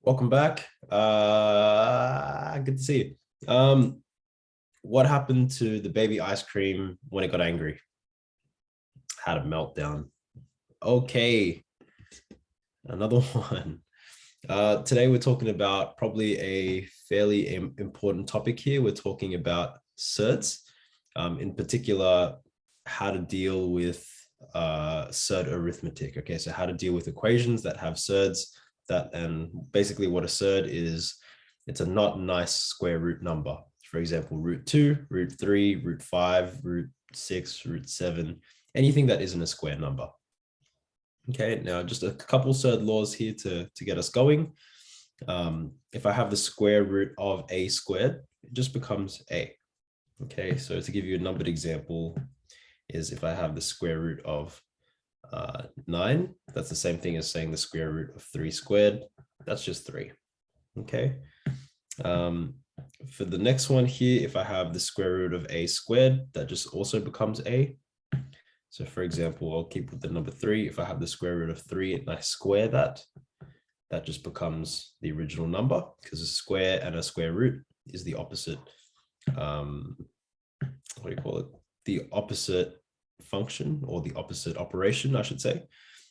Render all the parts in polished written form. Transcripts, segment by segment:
Welcome back. Good to see you. What happened to the baby ice cream when it got angry? Had a meltdown. Okay, another one. Today we're talking about probably a fairly important topic here. We're talking about surds, in particular, how to deal with surd arithmetic. Okay, so how to deal with equations that have surds and basically what a surd is, it's a not nice square root number. For example, root 2, root 3, root 5, root 6, root 7, anything that isn't a square number. Okay, now just a couple surd laws here to get us going. If I have the square root of a squared, it just becomes a. Okay, so to give you a numbered example is if I have the square root of 9, that's the same thing as saying the square root of 3 squared. That's just 3. Okay. For the next one here, if I have the square root of a squared, that just also becomes a. So for example, I'll keep with the number 3. If I have the square root of 3 and I square that, that just becomes the original number, because a square and a square root is the opposite. What do you call it? The opposite function, or the opposite operation, I should say.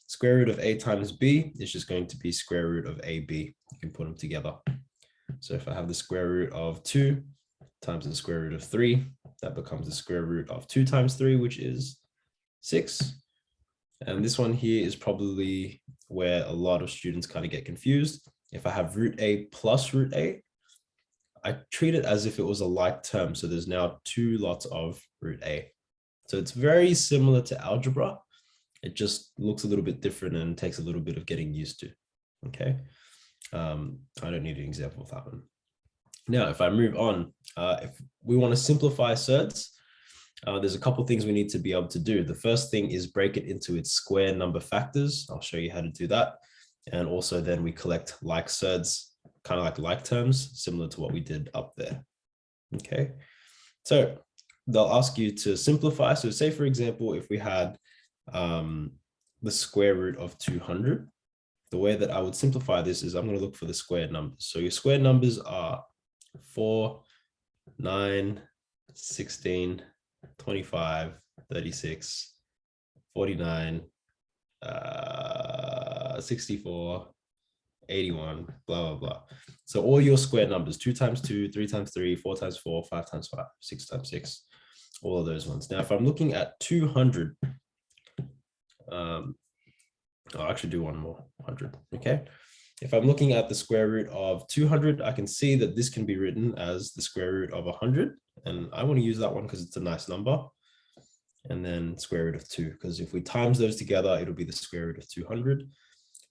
Square root of a times b is just going to be square root of ab. You can put them together. So if I have the square root of 2 times the square root of 3, that becomes the square root of 2 times 3, which is 6. And this one here is probably where a lot of students kind of get confused. If I have root a plus root a, I treat it as if it was a like term. So there's now 2 lots of root a. So it's very similar to algebra. It just looks a little bit different and takes a little bit of getting used to. Okay. I don't need an example of that one. Now, if I move on, if we want to simplify surds, there's a couple of things we need to be able to do. The first thing is break it into its square number factors. I'll show you how to do that. And also then we collect like surds, kind of like terms, similar to what we did up there. Okay, so they'll ask you to simplify. So say, for example, if we had the square root of 200, the way that I would simplify this is I'm going to look for the square numbers. So your square numbers are 4, 9, 16, 25, 36, 49, 64, 81, blah, blah, blah. So all your square numbers, 2 times 2, 3 times 3, 4 times 4, 5 times 5, 6 times 6, all of those ones. Now, if I'm looking at 200, I'll actually do one more, 100, okay? If I'm looking at the square root of 200, I can see that this can be written as the square root of 100. And I want to use that one because it's a nice number. And then square root of 2, because if we times those together, it'll be the square root of 200.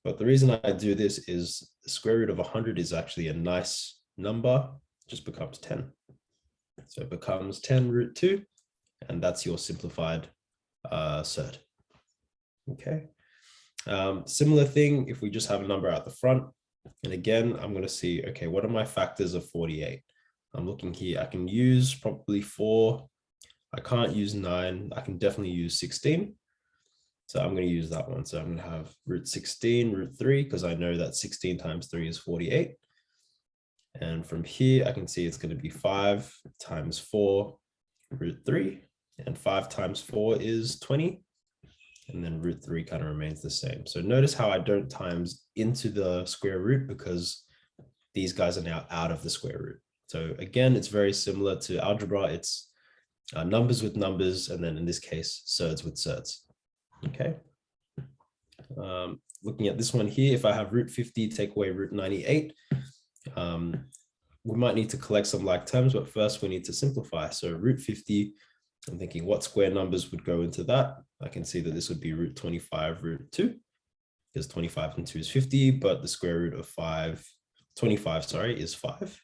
But the reason I do this is the square root of 100 is actually a nice number, it just becomes 10. So it becomes 10 root 2, and that's your simplified surd. Okay. Similar thing, if we just have a number out the front, and again, I'm going to see, okay, what are my factors of 48? I'm looking here, I can use probably 4. I can't use 9. I can definitely use 16. So I'm going to use that one. So I'm going to have root 16, root 3, because I know that 16 times 3 is 48. And from here, I can see it's going to be 5 times 4, root 3. And 5 times 4 is 20. And then root 3 kind of remains the same. So notice how I don't times into the square root, because these guys are now out of the square root. So again, it's very similar to algebra. It's numbers with numbers, and then in this case, surds with surds. Okay. Looking at this one here, if I have root 50, take away root 98, we might need to collect some like terms, but first we need to simplify. So root 50, I'm thinking what square numbers would go into that? I can see that this would be root 25, root 2, because 25 and 2 is 50, but the square root of 25, sorry, is 5.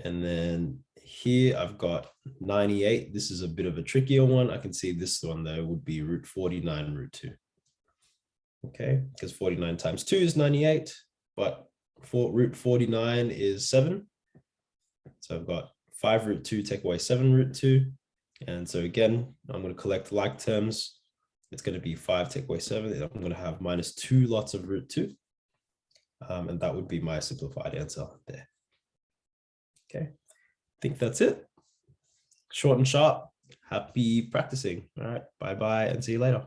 And then here I've got 98. This is a bit of a trickier one. I can see this one though would be root 49, root 2. Okay, because 49 times 2 is 98, but root 49 is 7. So I've got 5 root 2, take away 7 root 2. And so again, I'm going to collect like terms. It's going to be 5 take away 7. I'm going to have minus 2 lots of root 2. And that would be my simplified answer there. Okay, I think that's it. Short and sharp. Happy practicing. All right, bye-bye and see you later.